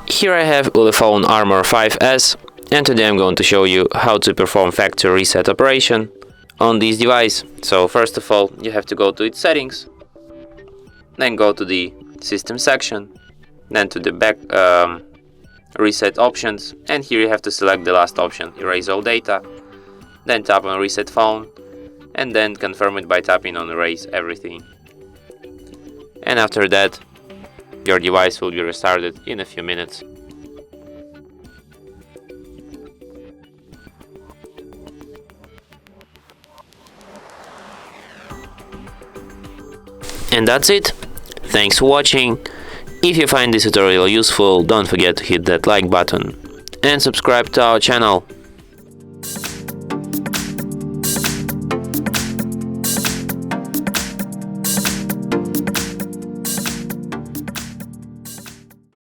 Here I have ULEFONE Armor 5S, and today I'm going to show you how to perform factory reset operation on this device. So first of all, you have to go to its settings, then go to the system section, then to the back reset options, and here you have to select the last option, erase all data, then tap on reset phone, and then confirm it by tapping on erase everything. And after that, your device will be restarted in a few minutes. And that's it. Thanks for watching. If you find this tutorial useful, don't forget to hit that like button and subscribe to our channel.